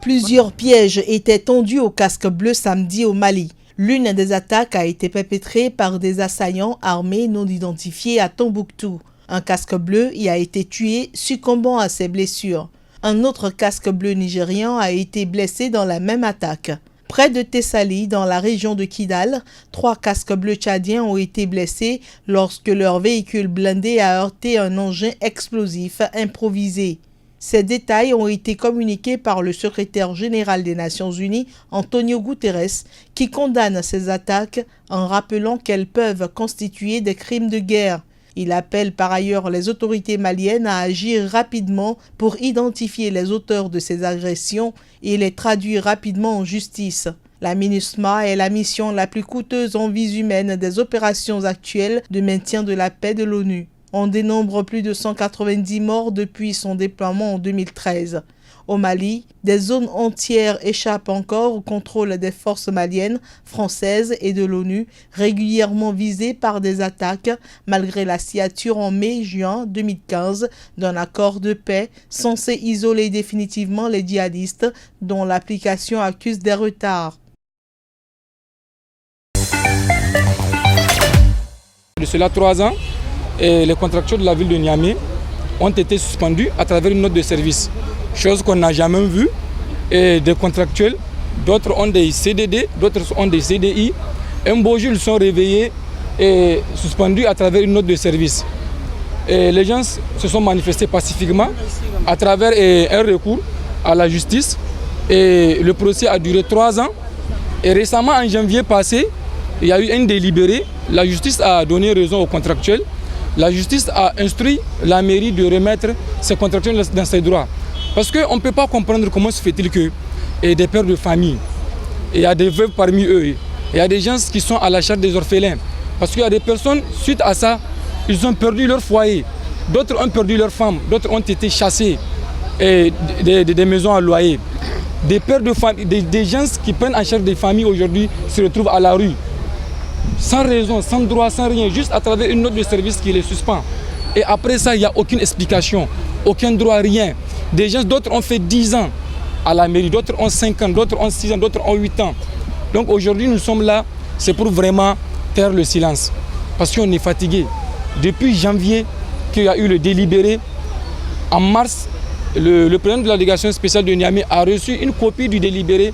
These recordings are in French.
Plusieurs pièges étaient tendus aux casques bleus samedi au Mali. L'une des attaques a été perpétrée par des assaillants armés non identifiés à Tombouctou. Un casque bleu y a été tué, succombant à ses blessures. Un autre casque bleu nigérian a été blessé dans la même attaque. Près de Tessali, dans la région de Kidal, 3 casques bleus tchadiens ont été blessés lorsque leur véhicule blindé a heurté un engin explosif improvisé. Ces détails ont été communiqués par le secrétaire général des Nations Unies, Antonio Guterres, qui condamne ces attaques en rappelant qu'elles peuvent constituer des crimes de guerre. Il appelle par ailleurs les autorités maliennes à agir rapidement pour identifier les auteurs de ces agressions et les traduire rapidement en justice. La MINUSMA est la mission la plus coûteuse en vies humaines des opérations actuelles de maintien de la paix de l'ONU. On dénombre plus de 190 morts depuis son déploiement en 2013. Au Mali, des zones entières échappent encore au contrôle des forces maliennes, françaises et de l'ONU, régulièrement visées par des attaques, malgré la signature en mai-juin 2015 d'un accord de paix censé isoler définitivement les djihadistes, dont l'application accuse des retards. De cela 3 ans, les contractuels de la ville de Niamey ont été suspendus à travers une note de service. Chose qu'on n'a jamais vue. Et des contractuels, d'autres ont des CDD, d'autres ont des CDI. Un beau jour, ils sont réveillés et suspendus à travers une note de service. Et les gens se sont manifestés pacifiquement à travers un recours à la justice. Et le procès a duré 3 ans. Et récemment, en janvier passé, il y a eu un délibéré. La justice a donné raison aux contractuels. La justice a instruit la mairie de remettre ces contractuels dans ses droits. Parce qu'on ne peut pas comprendre comment se fait-il que des pères de famille, il y a des veuves parmi eux, il y a des gens qui sont à la charge des orphelins. Parce qu'il y a des personnes, suite à ça, ils ont perdu leur foyer. D'autres ont perdu leurs femmes, d'autres ont été chassés des maisons à loyer. Des pères de famille, des gens qui prennent en charge des familles aujourd'hui se retrouvent à la rue. Sans raison, sans droit, sans rien, juste à travers une note de service qui les suspend. Et après ça, il n'y a aucune explication, aucun droit, rien. Des gens, d'autres ont fait 10 ans à la mairie, d'autres ont 5 ans, d'autres ont 6 ans, d'autres ont 8 ans. Donc aujourd'hui, nous sommes là, c'est pour vraiment taire le silence. Parce qu'on est fatigué. Depuis janvier, qu'il y a eu le délibéré, en mars, le président de la délégation spéciale de Niamey a reçu une copie du délibéré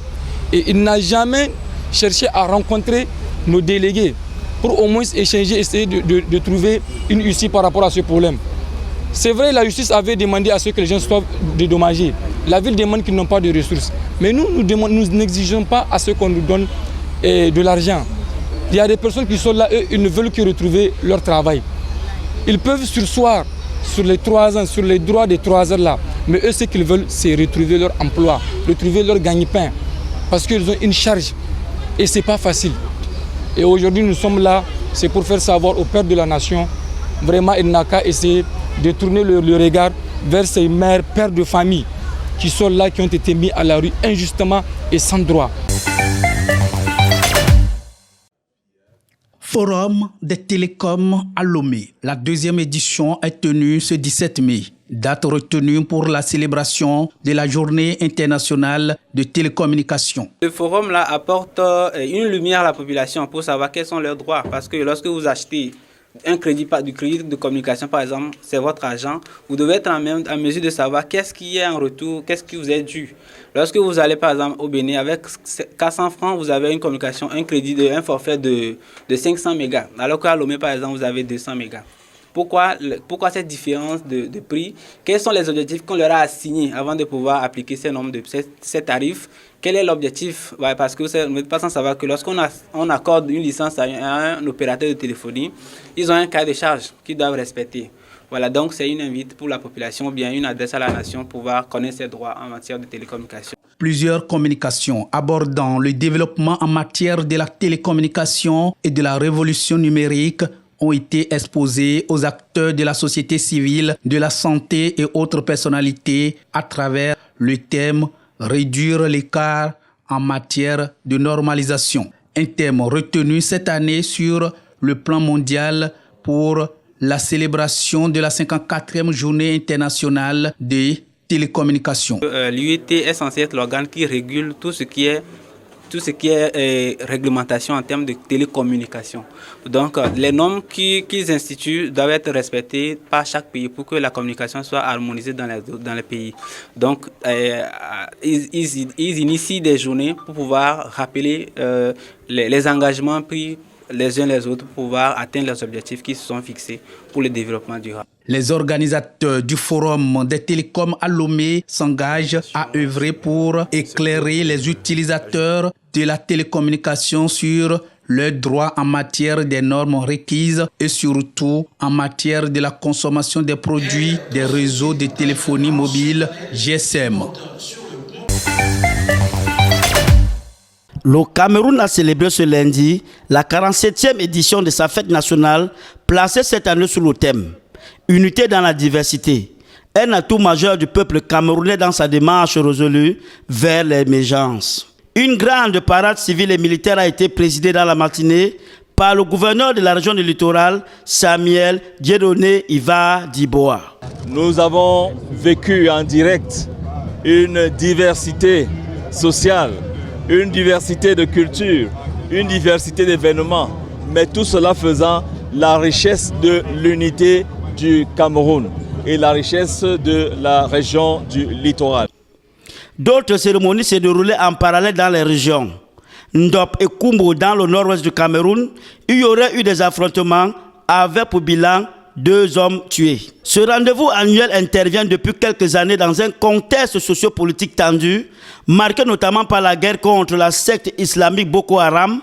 et il n'a jamais cherché à rencontrer nos délégués pour au moins échanger, essayer de trouver une issue par rapport à ce problème. C'est vrai, la justice avait demandé à ce que les gens soient dédommagés. La ville demande qu'ils n'ont pas de ressources. Mais nous n'exigeons pas à ce qu'on nous donne de l'argent. Il y a des personnes qui sont là, eux, ils ne veulent que retrouver leur travail. Ils peuvent surseoir sur les 3 ans, sur les droits des 3 heures là. Mais eux, ce qu'ils veulent, c'est retrouver leur emploi, retrouver leur gagne-pain. Parce qu'ils ont une charge. Et ce n'est pas facile. Et aujourd'hui, nous sommes là, c'est pour faire savoir au père de la nation, vraiment, il n'a qu'à essayer de tourner le regard vers ces mères, pères de famille qui sont là, qui ont été mis à la rue injustement et sans droit. Forum des télécoms à Lomé. La 2e édition est tenue ce 17 mai. Date retenue pour la célébration de la Journée internationale de télécommunications. Le forum là apporte une lumière à la population pour savoir quels sont leurs droits. Parce que lorsque vous achetez du crédit de communication, par exemple, c'est votre argent, vous devez être en mesure de savoir qu'est-ce qui est en retour, qu'est-ce qui vous est dû. Lorsque vous allez par exemple au Bénin, avec 400 francs, vous avez une communication, un forfait de 500 mégas. Alors qu'à Lomé, par exemple, vous avez 200 mégas. Pourquoi cette différence de prix? Quels sont les objectifs qu'on leur a assignés avant de pouvoir appliquer ces tarifs? Quel est l'objectif? Parce que vous n'êtes pas sans savoir que lorsqu'on accorde une licence à un opérateur de téléphonie, ils ont un cahier de charges qu'ils doivent respecter. Voilà, donc c'est une invite pour la population, ou bien une adresse à la nation pour pouvoir connaître ses droits en matière de télécommunication. Plusieurs communications abordant le développement en matière de la télécommunication et de la révolution numérique ont été exposés aux acteurs de la société civile, de la santé et autres personnalités à travers le thème « Réduire l'écart en matière de normalisation ». Un thème retenu cette année sur le plan mondial pour la célébration de la 54e journée internationale de télécommunications. L'UIT est censé être l'organe qui régule tout ce qui est réglementation en termes de télécommunication. Donc, les normes qu'ils instituent doivent être respectées par chaque pays pour que la communication soit harmonisée dans les pays. Donc, ils initient des journées pour pouvoir rappeler les engagements pris les uns les autres pour pouvoir atteindre les objectifs qui se sont fixés pour le développement durable. Les organisateurs du Forum des télécoms à Lomé s'engagent à œuvrer pour éclairer les utilisateurs de la télécommunication sur leurs droits en matière des normes requises et surtout en matière de la consommation des produits des réseaux de téléphonie mobile GSM. Le Cameroun a célébré ce lundi la 47e édition de sa fête nationale, placée cette année sous le thème « Unité dans la diversité », un atout majeur du peuple camerounais dans sa démarche résolue vers l'émergence. Une grande parade civile et militaire a été présidée dans la matinée par le gouverneur de la région du littoral, Samuel Dieudonné Iva Diboa. Nous avons vécu en direct une diversité sociale, une diversité de culture, une diversité d'événements, mais tout cela faisant la richesse de l'unité du Cameroun et la richesse de la région du littoral. D'autres cérémonies se déroulaient en parallèle dans les régions. Ndop et Kumbo dans le nord-ouest du Cameroun, il y aurait eu des affrontements avec pour bilan 2 hommes tués. Ce rendez-vous annuel intervient depuis quelques années dans un contexte sociopolitique tendu, marqué notamment par la guerre contre la secte islamique Boko Haram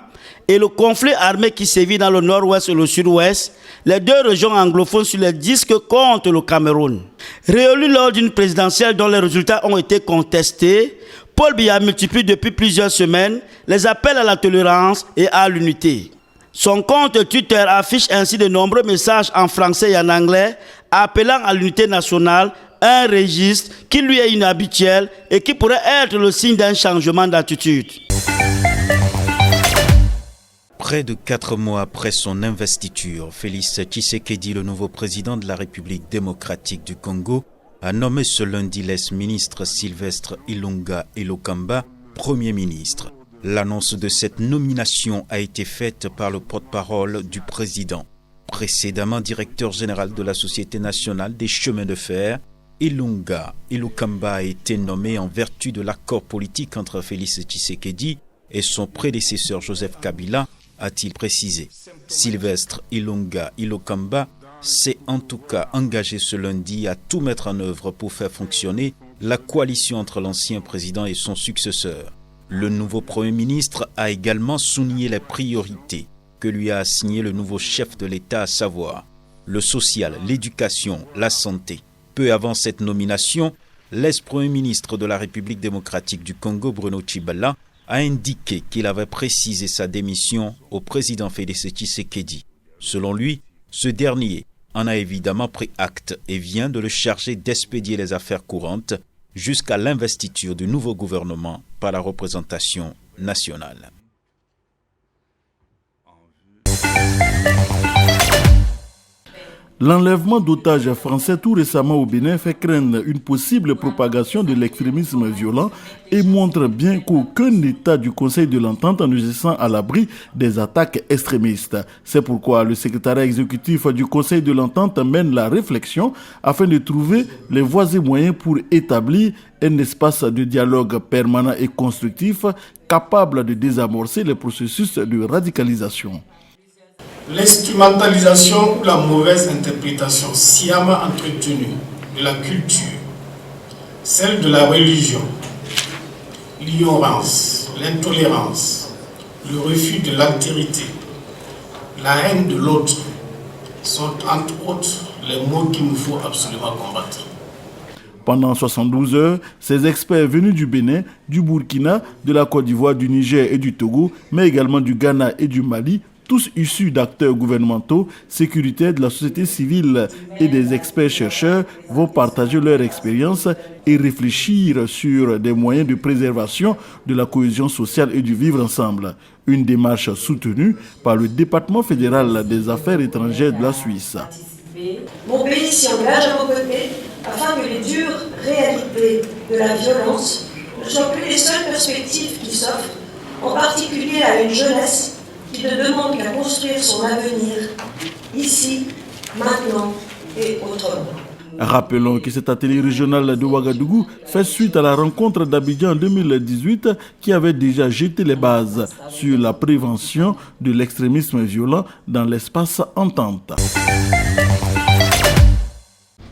et le conflit armé qui sévit dans le nord-ouest et le sud-ouest, les 2 régions anglophones sur les disques contre le Cameroun. Réélu lors d'une présidentielle dont les résultats ont été contestés, Paul Biya multiplie depuis plusieurs semaines les appels à la tolérance et à l'unité. Son compte Twitter affiche ainsi de nombreux messages en français et en anglais appelant à l'unité nationale, un registre qui lui est inhabituel et qui pourrait être le signe d'un changement d'attitude. Près de 4 mois après son investiture, Félix Tshisekedi, le nouveau président de la République démocratique du Congo, a nommé ce lundi l'ex-ministre Sylvestre Ilunga Ilokamba Premier ministre. L'annonce de cette nomination a été faite par le porte-parole du président. Précédemment directeur général de la Société nationale des chemins de fer, Ilunga Ilokamba a été nommé en vertu de l'accord politique entre Félix Tshisekedi et son prédécesseur Joseph Kabila, a-t-il précisé. Sylvestre Ilunga Ilokamba s'est en tout cas engagé ce lundi à tout mettre en œuvre pour faire fonctionner la coalition entre l'ancien président et son successeur. Le nouveau Premier ministre a également souligné les priorités que lui a assignées le nouveau chef de l'État, à savoir le social, l'éducation, la santé. Peu avant cette nomination, l'ex-Premier ministre de la République démocratique du Congo, Bruno Tshibala, a indiqué qu'il avait précisé sa démission au président Félix Tshisekedi. Selon lui, ce dernier en a évidemment pris acte et vient de le charger d'expédier les affaires courantes jusqu'à l'investiture du nouveau gouvernement par la représentation nationale. L'enlèvement d'otages français tout récemment au Bénin fait craindre une possible propagation de l'extrémisme violent et montre bien qu'aucun État du Conseil de l'Entente ne se sent à l'abri des attaques extrémistes. C'est pourquoi le secrétariat exécutif du Conseil de l'Entente mène la réflexion afin de trouver les voies et moyens pour établir un espace de dialogue permanent et constructif capable de désamorcer les processus de radicalisation. L'instrumentalisation ou la mauvaise interprétation sciemment entretenue de la culture, celle de la religion, l'ignorance, l'intolérance, le refus de l'altérité, la haine de l'autre sont entre autres les mots qu'il nous faut absolument combattre. Pendant 72 heures, ces experts venus du Bénin, du Burkina, de la Côte d'Ivoire, du Niger et du Togo, mais également du Ghana et du Mali, tous issus d'acteurs gouvernementaux, sécuritaires, de la société civile et des experts-chercheurs, vont partager leur expérience et réfléchir sur des moyens de préservation de la cohésion sociale et du vivre ensemble. Une démarche soutenue par le département fédéral des affaires étrangères de la Suisse. Mon pays s'y engage à vos côtés afin que les dures réalité de la violence ne soient plus les seules perspectives qui s'offrent, en particulier à une jeunesse qui ne demande qu'à construire son avenir, ici, maintenant et autrement. Rappelons que cet atelier régional de Ouagadougou fait suite à la rencontre d'Abidjan en 2018 qui avait déjà jeté les bases sur la prévention de l'extrémisme violent dans l'espace entente.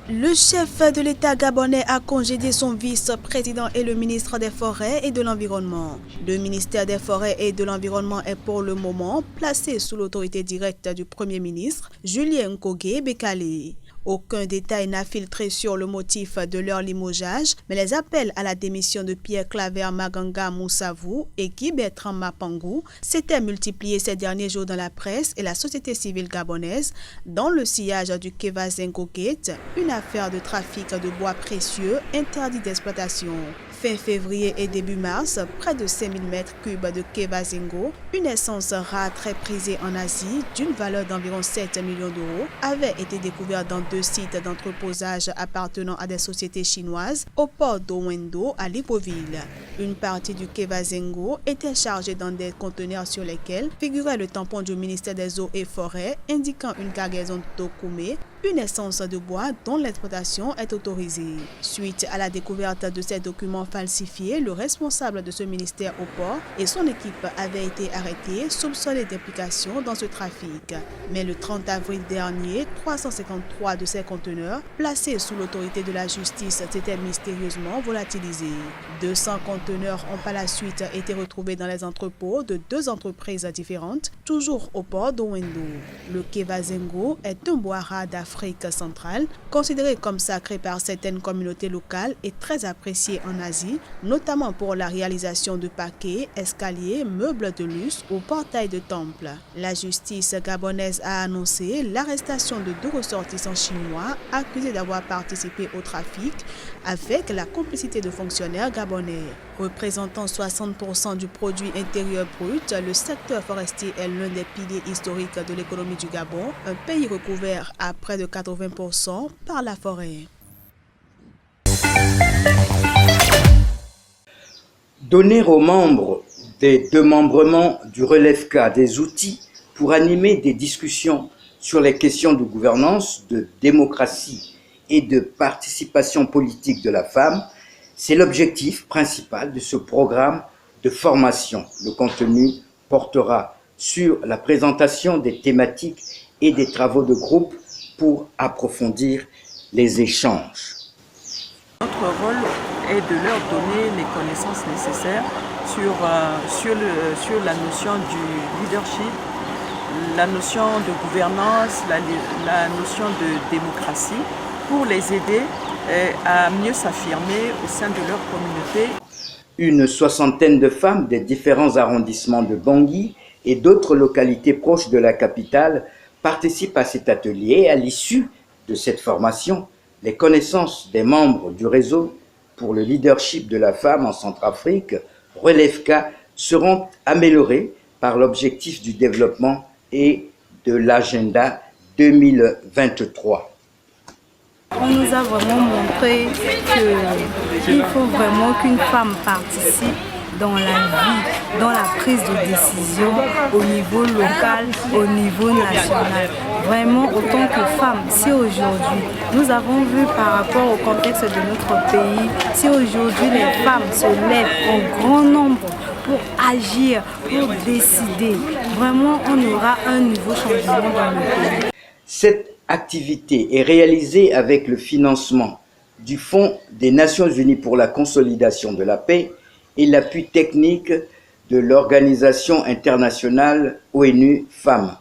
Le chef de l'État gabonais a congédié son vice-président et le ministre des Forêts et de l'Environnement. Le ministère des Forêts et de l'Environnement est pour le moment placé sous l'autorité directe du Premier ministre, Julien Nkogé Bekale. Aucun détail n'a filtré sur le motif de leur limogeage, mais les appels à la démission de Pierre Claver Maganga Moussavou et Guy Bertrand Mapangou s'étaient multipliés ces derniers jours dans la presse et la société civile gabonaise dans le sillage du Kevazengo Gate, une affaire de trafic de bois précieux interdit d'exploitation. Fin février et début mars, près de 5000 mètres cubes de Kevazengo, une essence rare très prisée en Asie d'une valeur d'environ 7 millions d'euros, avait été découverte dans 2 sites d'entreposage appartenant à des sociétés chinoises au port d'Owendo à Libreville. Une partie du Kevazengo était chargée dans des conteneurs sur lesquels figurait le tampon du ministère des Eaux et Forêts indiquant une cargaison d'Okoumé, une essence de bois dont l'exploitation est autorisée. Suite à la découverte de ces documents falsifiés, le responsable de ce ministère au port et son équipe avaient été arrêtés, soupçonnés d'implication dans ce trafic. Mais le 30 avril dernier, 353 de ces conteneurs, placés sous l'autorité de la justice, s'étaient mystérieusement volatilisés. 200 conteneurs ont par la suite été retrouvés dans les entrepôts de 2 entreprises différentes, toujours au port d'Owendo. Le Kevazengo est un bois rare d'Afrique centrale, considéré comme sacré par certaines communautés locales et très apprécié en Asie, notamment pour la réalisation de paquets, escaliers, meubles de luxe ou portails de temples. La justice gabonaise a annoncé l'arrestation de 2 ressortissants chinois accusés d'avoir participé au trafic avec la complicité de fonctionnaires gabonais. Représentant 60% du produit intérieur brut, le secteur forestier est l'un des piliers historiques de l'économie du Gabon, un pays recouvert à près de 80% par la forêt. Donner aux membres des démembrements du Relève-K des outils pour animer des discussions sur les questions de gouvernance, de démocratie et de participation politique de la femme, c'est l'objectif principal de ce programme de formation. Le contenu portera sur la présentation des thématiques et des travaux de groupe pour approfondir les échanges. Notre rôle est de leur donner les connaissances nécessaires sur la notion du leadership, la notion de gouvernance, la notion de démocratie, pour les aider à mieux s'affirmer au sein de leur communauté. Une 60aine de femmes des différents arrondissements de Bangui et d'autres localités proches de la capitale participent à cet atelier. À l'issue de cette formation, les connaissances des membres du réseau pour le leadership de la femme en Centrafrique, Relève-K, seront améliorées par l'objectif du développement et de l'agenda 2023. On nous a vraiment montré qu'il faut vraiment qu'une femme participe dans la vie, dans la prise de décision au niveau local, au niveau national. Vraiment, autant que femme, si aujourd'hui, nous avons vu par rapport au contexte de notre pays, si aujourd'hui les femmes se lèvent en grand nombre pour agir, pour décider, vraiment on aura un nouveau changement dans le pays. Cette activité est réalisée avec le financement du Fonds des Nations Unies pour la consolidation de la paix et l'appui technique de l'Organisation internationale ONU Femmes.